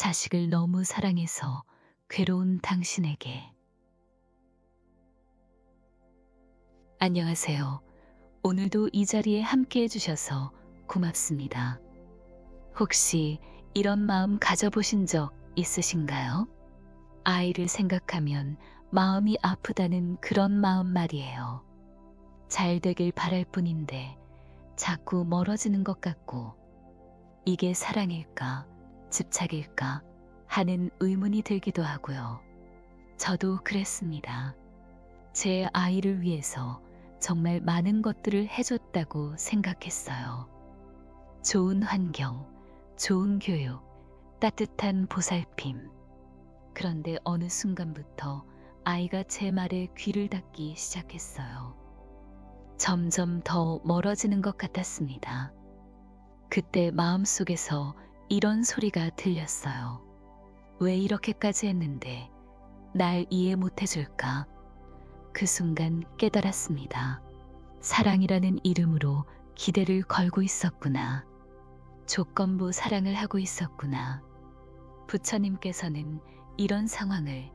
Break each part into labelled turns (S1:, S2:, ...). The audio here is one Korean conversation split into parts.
S1: 자식을 너무 사랑해서 괴로운 당신에게. 안녕하세요. 오늘도 이 자리에 함께 해주셔서 고맙습니다. 혹시 이런 마음 가져보신 적 있으신가요? 아이를 생각하면 마음이 아프다는 그런 마음 말이에요. 잘 되길 바랄 뿐인데 자꾸 멀어지는 것 같고, 이게 사랑일까, 집착일까 하는 의문이 들기도 하고요. 저도 그랬습니다. 제 아이를 위해서 정말 많은 것들을 해줬다고 생각했어요. 좋은 환경, 좋은 교육, 따뜻한 보살핌. 그런데 어느 순간부터 아이가 제 말에 귀를 닫기 시작했어요. 점점 더 멀어지는 것 같았습니다. 그때 마음속에서 이런 소리가 들렸어요. 왜 이렇게까지 했는데 날 이해 못 해줄까? 그 순간 깨달았습니다. 사랑이라는 이름으로 기대를 걸고 있었구나. 조건부 사랑을 하고 있었구나. 부처님께서는 이런 상황을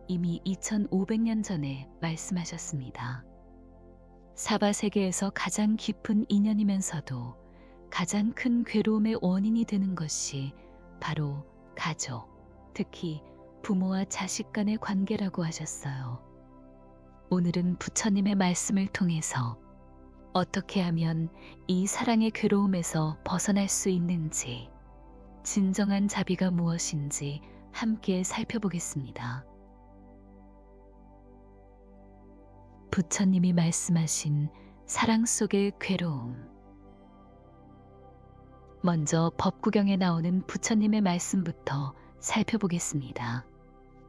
S1: 이미 2500년 전에 말씀하셨습니다. 사바세계에서 가장 깊은 인연이면서도 가장 큰 괴로움의 원인이 되는 것이 바로 가족, 특히 부모와 자식 간의 관계라고 하셨어요. 오늘은 부처님의 말씀을 통해서 어떻게 하면 이 사랑의 괴로움에서 벗어날 수 있는지, 진정한 자비가 무엇인지 함께 살펴보겠습니다. 부처님이 말씀하신 사랑 속의 괴로움. 먼저 법구경에 나오는 부처님의 말씀부터 살펴보겠습니다.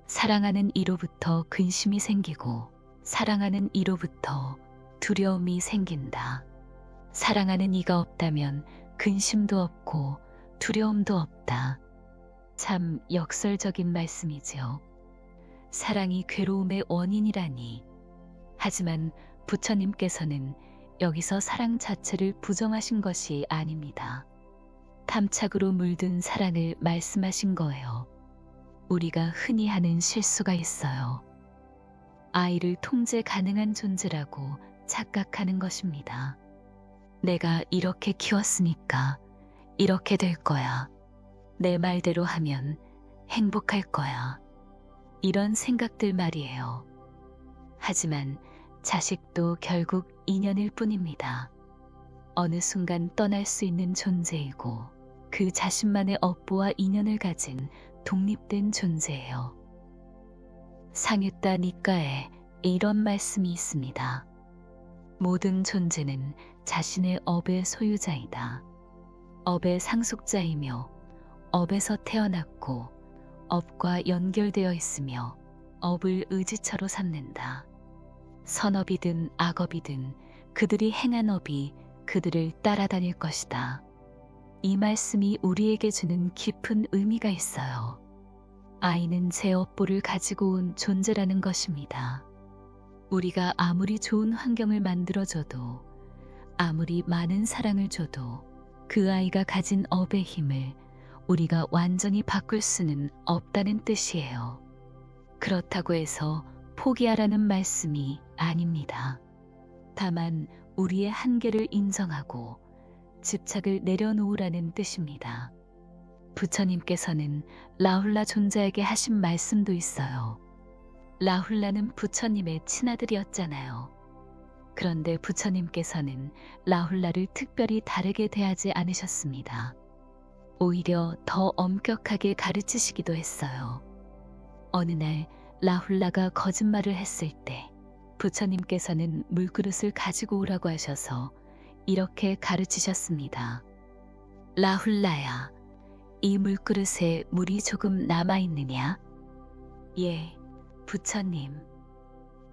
S1: 사랑하는 이로부터 근심이 생기고, 사랑하는 이로부터 두려움이 생긴다. 사랑하는 이가 없다면 근심도 없고 두려움도 없다. 참 역설적인 말씀이지요. 사랑이 괴로움의 원인이라니. 하지만 부처님께서는 여기서 사랑 자체를 부정하신 것이 아닙니다. 탐착으로 물든 사랑을 말씀하신 거예요. 우리가 흔히 하는 실수가 있어요. 아이를 통제 가능한 존재라고 착각하는 것입니다. 내가 이렇게 키웠으니까 이렇게 될 거야. 내 말대로 하면 행복할 거야. 이런 생각들 말이에요. 하지만 자식도 결국 인연일 뿐입니다. 어느 순간 떠날 수 있는 존재이고, 그 자신만의 업보와 인연을 가진 독립된 존재예요. 상유따 니까에 이런 말씀이 있습니다. 모든 존재는 자신의 업의 소유자이다. 업의 상속자이며 업에서 태어났고 업과 연결되어 있으며 업을 의지처로 삼는다. 선업이든 악업이든 그들이 행한 업이 그들을 따라다닐 것이다. 이 말씀이 우리에게 주는 깊은 의미가 있어요. 아이는 제 업보를 가지고 온 존재라는 것입니다. 우리가 아무리 좋은 환경을 만들어줘도, 아무리 많은 사랑을 줘도 그 아이가 가진 업의 힘을 우리가 완전히 바꿀 수는 없다는 뜻이에요. 그렇다고 해서 포기하라는 말씀이 아닙니다. 다만 우리의 한계를 인정하고 집착을 내려놓으라는 뜻입니다. 부처님께서는 라훌라 존자에게 하신 말씀도 있어요. 라훌라는 부처님의 친아들이었잖아요. 그런데 부처님께서는 라훌라를 특별히 다르게 대하지 않으셨습니다. 오히려 더 엄격하게 가르치시기도 했어요. 어느 날 라훌라가 거짓말을 했을 때 부처님께서는 물그릇을 가지고 오라고 하셔서 이렇게 가르치셨습니다. 라훌라야, 이 물그릇에 물이 조금 남아있느냐? 예, 부처님.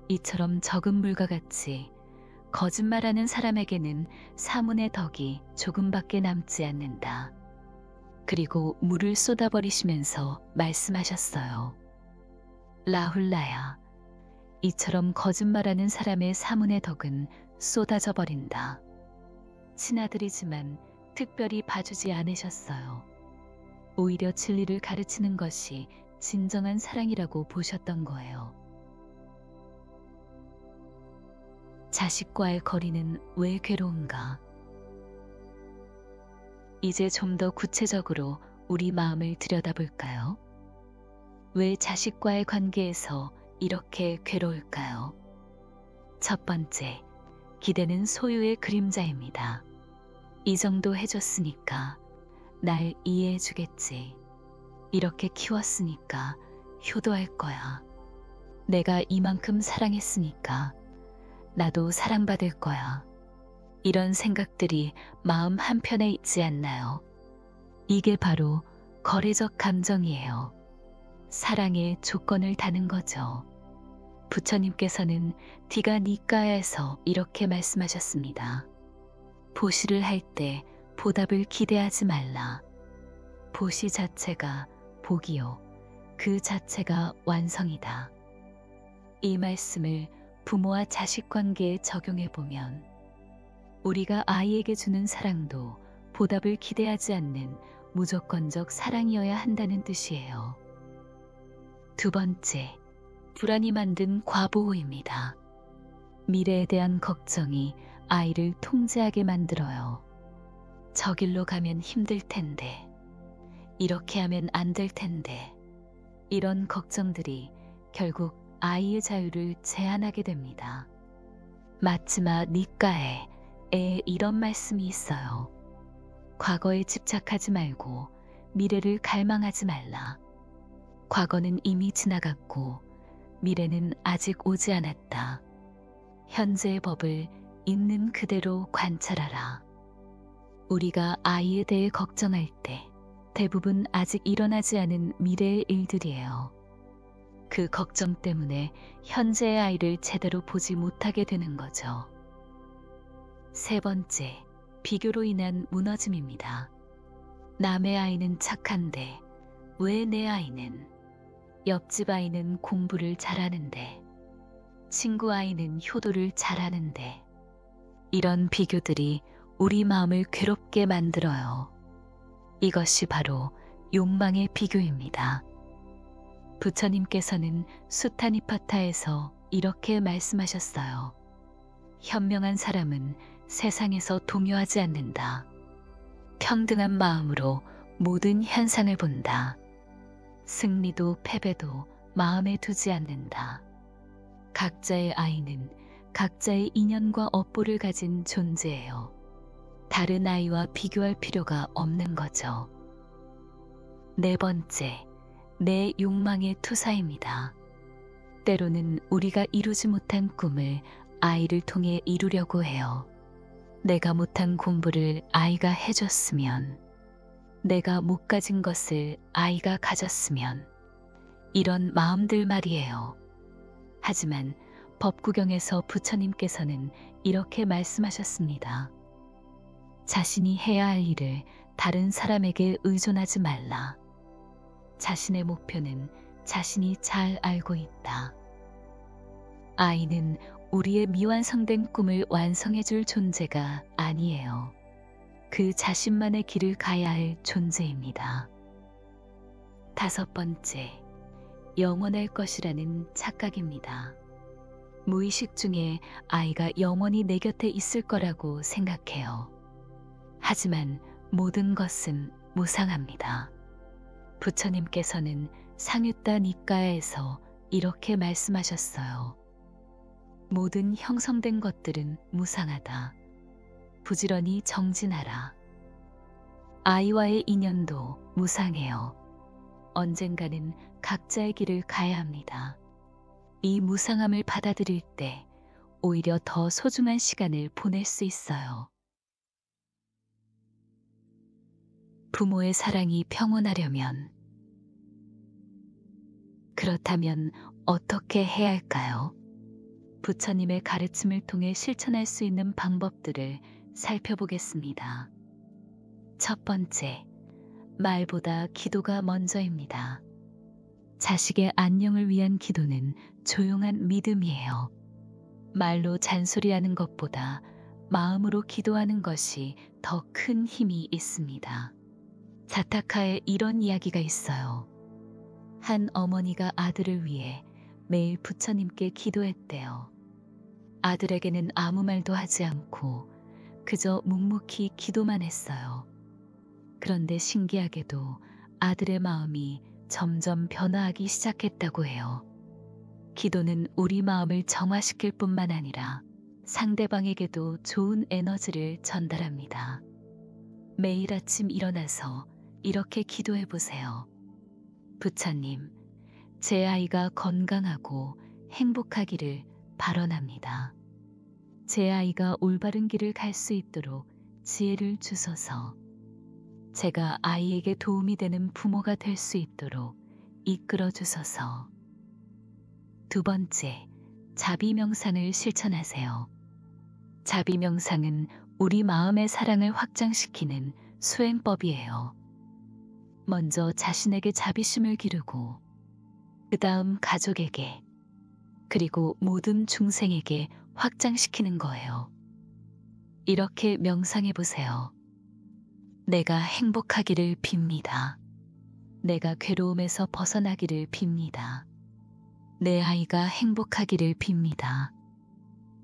S1: 이처럼 적은 물과 같이 거짓말하는 사람에게는 사문의 덕이 조금밖에 남지 않는다. 그리고 물을 쏟아버리시면서 말씀하셨어요. 라훌라야, 이처럼 거짓말하는 사람의 사문의 덕은 쏟아져 버린다. 친아들이지만 특별히 봐주지 않으셨어요. 오히려 진리를 가르치는 것이 진정한 사랑이라고 보셨던 거예요. 자식과의 거리는 왜 괴로운가? 이제 좀 더 구체적으로 우리 마음을 들여다볼까요? 왜 자식과의 관계에서 이렇게 괴로울까요? 첫 번째, 기대는 소유의 그림자입니다. 이 정도 해줬으니까 날 이해해주겠지. 이렇게 키웠으니까 효도할 거야. 내가 이만큼 사랑했으니까 나도 사랑받을 거야. 이런 생각들이 마음 한편에 있지 않나요? 이게 바로 거래적 감정이에요. 사랑의 조건을 다는 거죠. 부처님께서는 디가 니까야에서 이렇게 말씀하셨습니다. 보시를 할 때 보답을 기대하지 말라. 보시 자체가 복이요. 그 자체가 완성이다. 이 말씀을 부모와 자식 관계에 적용해 보면 우리가 아이에게 주는 사랑도 보답을 기대하지 않는 무조건적 사랑이어야 한다는 뜻이에요. 두 번째, 불안이 만든 과보호입니다. 미래에 대한 걱정이 아이를 통제하게 만들어요. 저 길로 가면 힘들 텐데, 이렇게 하면 안 될 텐데, 이런 걱정들이 결국 아이의 자유를 제한하게 됩니다. 마츠마 니까에 이런 말씀이 있어요. 과거에 집착하지 말고 미래를 갈망하지 말라. 과거는 이미 지나갔고 미래는 아직 오지 않았다. 현재의 법을 있는 그대로 관찰하라. 우리가 아이에 대해 걱정할 때 대부분 아직 일어나지 않은 미래의 일들이에요. 그 걱정 때문에 현재의 아이를 제대로 보지 못하게 되는 거죠. 세 번째, 비교로 인한 무너짐입니다. 남의 아이는 착한데 왜 내 아이는, 옆집 아이는 공부를 잘하는데, 친구 아이는 효도를 잘하는데, 이런 비교들이 우리 마음을 괴롭게 만들어요. 이것이 바로 욕망의 비교입니다. 부처님께서는 수타니파타에서 이렇게 말씀하셨어요. 현명한 사람은 세상에서 동요하지 않는다. 평등한 마음으로 모든 현상을 본다. 승리도 패배도 마음에 두지 않는다. 각자의 아이는 각자의 인연과 업보를 가진 존재예요. 다른 아이와 비교할 필요가 없는 거죠. 네 번째, 내 욕망의 투사입니다. 때로는 우리가 이루지 못한 꿈을 아이를 통해 이루려고 해요. 내가 못한 공부를 아이가 해줬으면, 내가 못 가진 것을 아이가 가졌으면, 이런 마음들 말이에요. 하지만 법구경에서 부처님께서는 이렇게 말씀하셨습니다. 자신이 해야 할 일을 다른 사람에게 의존하지 말라. 자신의 목표는 자신이 잘 알고 있다. 아이는 우리의 미완성된 꿈을 완성해줄 존재가 아니에요. 그 자신만의 길을 가야 할 존재입니다. 다섯 번째, 영원할 것이라는 착각입니다. 무의식 중에 아이가 영원히 내 곁에 있을 거라고 생각해요. 하지만 모든 것은 무상합니다. 부처님께서는 상유타 니까야에서 이렇게 말씀하셨어요. 모든 형성된 것들은 무상하다. 부지런히 정진하라. 아이와의 인연도 무상해요. 언젠가는 각자의 길을 가야 합니다. 이 무상함을 받아들일 때 오히려 더 소중한 시간을 보낼 수 있어요. 부모의 사랑이 평온하려면, 그렇다면 어떻게 해야 할까요? 부처님의 가르침을 통해 실천할 수 있는 방법들을 살펴보겠습니다. 첫 번째, 말보다 기도가 먼저입니다. 자식의 안녕을 위한 기도는 조용한 믿음이에요. 말로 잔소리하는 것보다 마음으로 기도하는 것이 더 큰 힘이 있습니다. 자타카에 이런 이야기가 있어요. 한 어머니가 아들을 위해 매일 부처님께 기도했대요. 아들에게는 아무 말도 하지 않고 그저 묵묵히 기도만 했어요. 그런데 신기하게도 아들의 마음이 점점 변화하기 시작했다고 해요. 기도는 우리 마음을 정화시킬 뿐만 아니라 상대방에게도 좋은 에너지를 전달합니다. 매일 아침 일어나서 이렇게 기도해 보세요. 부처님, 제 아이가 건강하고 행복하기를 발언합니다. 제 아이가 올바른 길을 갈 수 있도록 지혜를 주소서. 제가 아이에게 도움이 되는 부모가 될 수 있도록 이끌어 주소서. 두 번째, 자비 명상을 실천하세요. 자비 명상은 우리 마음의 사랑을 확장시키는 수행법이에요. 먼저 자신에게 자비심을 기르고, 그 다음 가족에게, 그리고 모든 중생에게 확장시키는 거예요. 이렇게 명상해 보세요. 내가 행복하기를 빕니다. 내가 괴로움에서 벗어나기를 빕니다. 내 아이가 행복하기를 빕니다.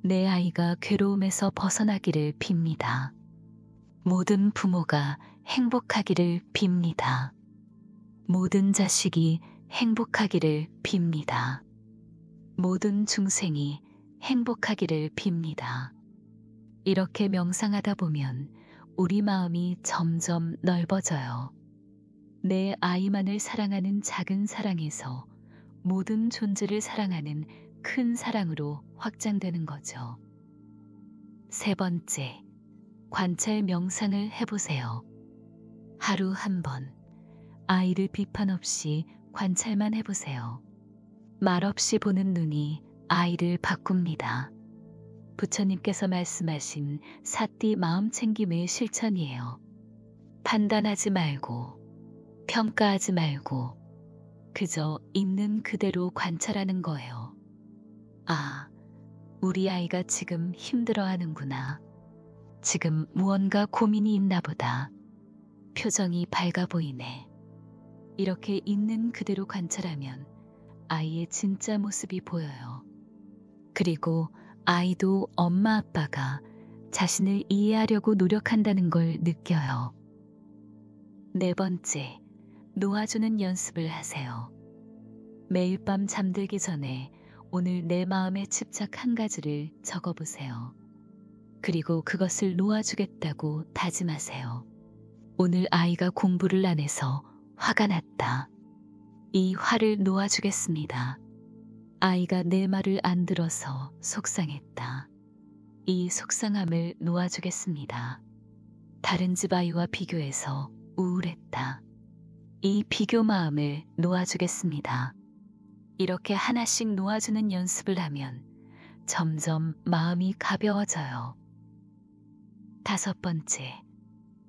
S1: 내 아이가 괴로움에서 벗어나기를 빕니다. 모든 부모가 행복하기를 빕니다. 모든 자식이 행복하기를 빕니다. 모든 중생이 행복하기를 빕니다. 이렇게 명상하다 보면 우리 마음이 점점 넓어져요. 내 아이만을 사랑하는 작은 사랑에서 모든 존재를 사랑하는 큰 사랑으로 확장되는 거죠. 세 번째, 관찰 명상을 해보세요. 하루 한 번, 아이를 비판 없이 관찰만 해보세요. 말 없이 보는 눈이 아이를 바꿉니다. 부처님께서 말씀하신 사띠 마음챙김의 실천이에요. 판단하지 말고, 평가하지 말고, 그저 있는 그대로 관찰하는 거예요. 아, 우리 아이가 지금 힘들어하는구나. 지금 무언가 고민이 있나 보다. 표정이 밝아 보이네. 이렇게 있는 그대로 관찰하면 아이의 진짜 모습이 보여요. 그리고 아이도 엄마 아빠가 자신을 이해하려고 노력한다는 걸 느껴요. 네 번째, 놓아주는 연습을 하세요. 매일 밤 잠들기 전에 오늘 내 마음에 집착 한 가지를 적어보세요. 그리고 그것을 놓아주겠다고 다짐하세요. 오늘 아이가 공부를 안 해서 화가 났다. 이 화를 놓아주겠습니다. 아이가 내 말을 안 들어서 속상했다. 이 속상함을 놓아주겠습니다. 다른 집 아이와 비교해서 우울했다. 이 비교 마음을 놓아주겠습니다. 이렇게 하나씩 놓아주는 연습을 하면 점점 마음이 가벼워져요. 다섯 번째,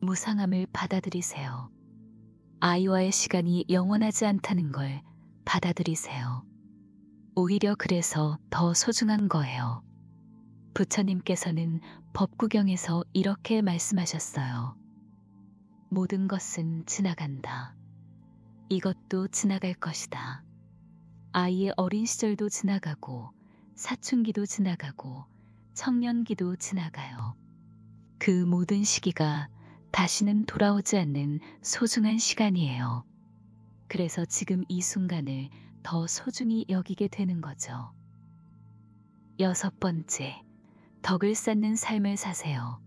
S1: 무상함을 받아들이세요. 아이와의 시간이 영원하지 않다는 걸 받아들이세요. 오히려 그래서 더 소중한 거예요. 부처님께서는 법구경에서 이렇게 말씀하셨어요. 모든 것은 지나간다. 이것도 지나갈 것이다. 아이의 어린 시절도 지나가고 사춘기도 지나가고 청년기도 지나가요. 그 모든 시기가 다시는 돌아오지 않는 소중한 시간이에요. 그래서 지금 이 순간을 더 소중히 여기게 되는 거죠. 여섯 번째, 덕을 쌓는 삶을 사세요.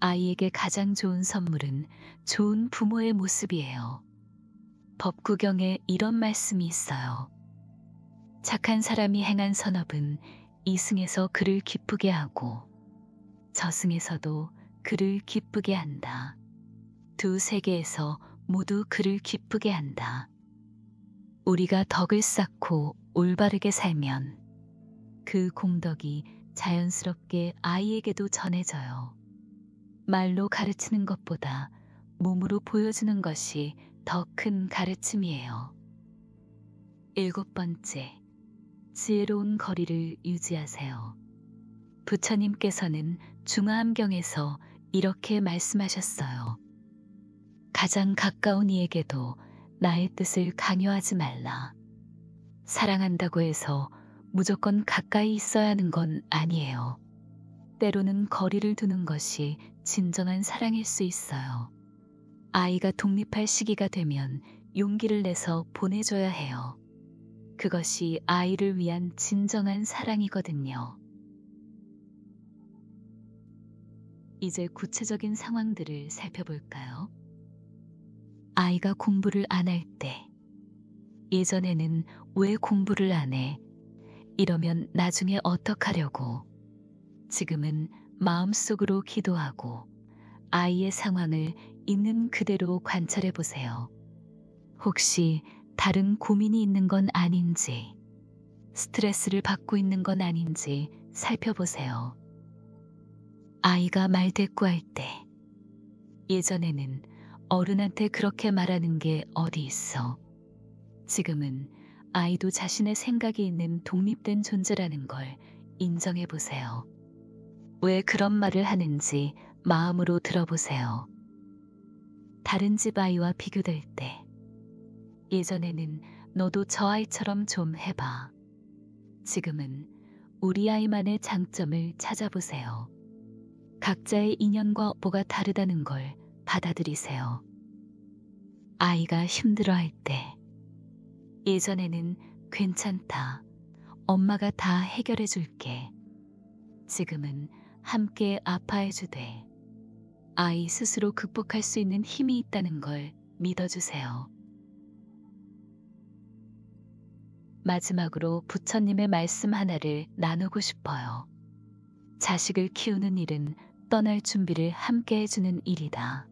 S1: 아이에게 가장 좋은 선물은 좋은 부모의 모습이에요. 법구경에 이런 말씀이 있어요. 착한 사람이 행한 선업은 이승에서 그를 기쁘게 하고 저승에서도 그를 기쁘게 한다. 두 세계에서 모두 그를 기쁘게 한다. 우리가 덕을 쌓고 올바르게 살면 그 공덕이 자연스럽게 아이에게도 전해져요. 말로 가르치는 것보다 몸으로 보여주는 것이 더 큰 가르침이에요. 일곱 번째, 지혜로운 거리를 유지하세요. 부처님께서는 중화암경에서 이렇게 말씀하셨어요. 가장 가까운 이에게도 나의 뜻을 강요하지 말라. 사랑한다고 해서 무조건 가까이 있어야 하는 건 아니에요. 때로는 거리를 두는 것이 진정한 사랑일 수 있어요. 아이가 독립할 시기가 되면 용기를 내서 보내줘야 해요. 그것이 아이를 위한 진정한 사랑이거든요. 이제 구체적인 상황들을 살펴볼까요? 아이가 공부를 안 할 때, 예전에는 왜 공부를 안 해? 이러면 나중에 어떡하려고? 지금은 마음속으로 기도하고 아이의 상황을 있는 그대로 관찰해 보세요. 혹시 다른 고민이 있는 건 아닌지, 스트레스를 받고 있는 건 아닌지 살펴보세요. 아이가 말대꾸할 때, 예전에는 어른한테 그렇게 말하는 게 어디 있어. 지금은 아이도 자신의 생각이 있는 독립된 존재라는 걸 인정해 보세요. 왜 그런 말을 하는지 마음으로 들어보세요. 다른 집 아이와 비교될 때, 예전에는 너도 저 아이처럼 좀 해봐. 지금은 우리 아이만의 장점을 찾아보세요. 각자의 인연과 뭐가 다르다는 걸 받아들이세요. 아이가 힘들어할 때, 예전에는 괜찮다. 엄마가 다 해결해 줄게. 지금은 함께 아파해 주되 아이 스스로 극복할 수 있는 힘이 있다는 걸 믿어주세요. 마지막으로 부처님의 말씀 하나를 나누고 싶어요. 자식을 키우는 일은 떠날 준비를 함께 해주는 일이다.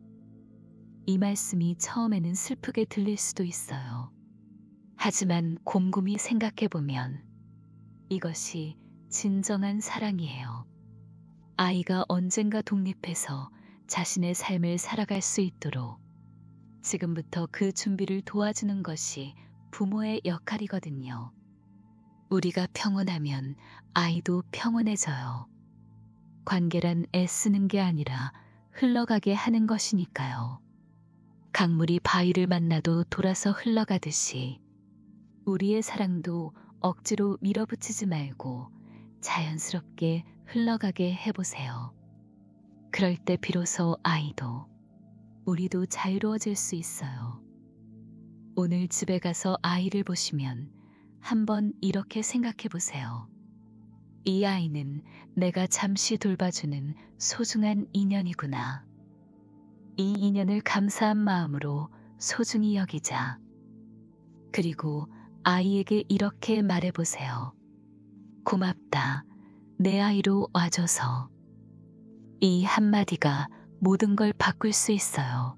S1: 이 말씀이 처음에는 슬프게 들릴 수도 있어요. 하지만 곰곰이 생각해보면 이것이 진정한 사랑이에요. 아이가 언젠가 독립해서 자신의 삶을 살아갈 수 있도록 지금부터 그 준비를 도와주는 것이 부모의 역할이거든요. 우리가 평온하면 아이도 평온해져요. 관계란 애쓰는 게 아니라 흘러가게 하는 것이니까요. 강물이 바위를 만나도 돌아서 흘러가듯이 우리의 사랑도 억지로 밀어붙이지 말고 자연스럽게 흘러가게 해보세요. 그럴 때 비로소 아이도 우리도 자유로워질 수 있어요. 오늘 집에 가서 아이를 보시면 한번 이렇게 생각해 보세요. 이 아이는 내가 잠시 돌봐주는 소중한 인연이구나. 이 인연을 감사한 마음으로 소중히 여기자. 그리고 아이에게 이렇게 말해보세요. 고맙다. 내 아이로 와줘서. 이 한마디가 모든 걸 바꿀 수 있어요.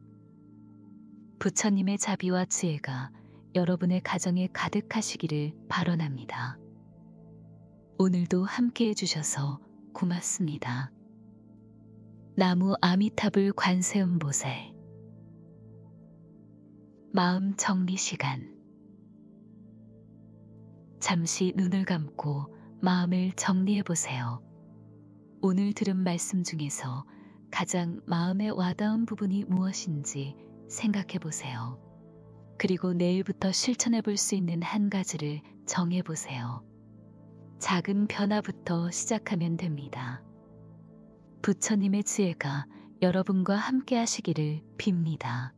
S1: 부처님의 자비와 지혜가 여러분의 가정에 가득하시기를 발언합니다. 오늘도 함께 해주셔서 고맙습니다. 나무 아미타불 관세음보살. 마음 정리 시간. 잠시 눈을 감고 마음을 정리해 보세요. 오늘 들은 말씀 중에서 가장 마음에 와닿은 부분이 무엇인지 생각해 보세요. 그리고 내일부터 실천해 볼 수 있는 한 가지를 정해 보세요. 작은 변화부터 시작하면 됩니다. 부처님의 지혜가 여러분과 함께 하시기를 빕니다.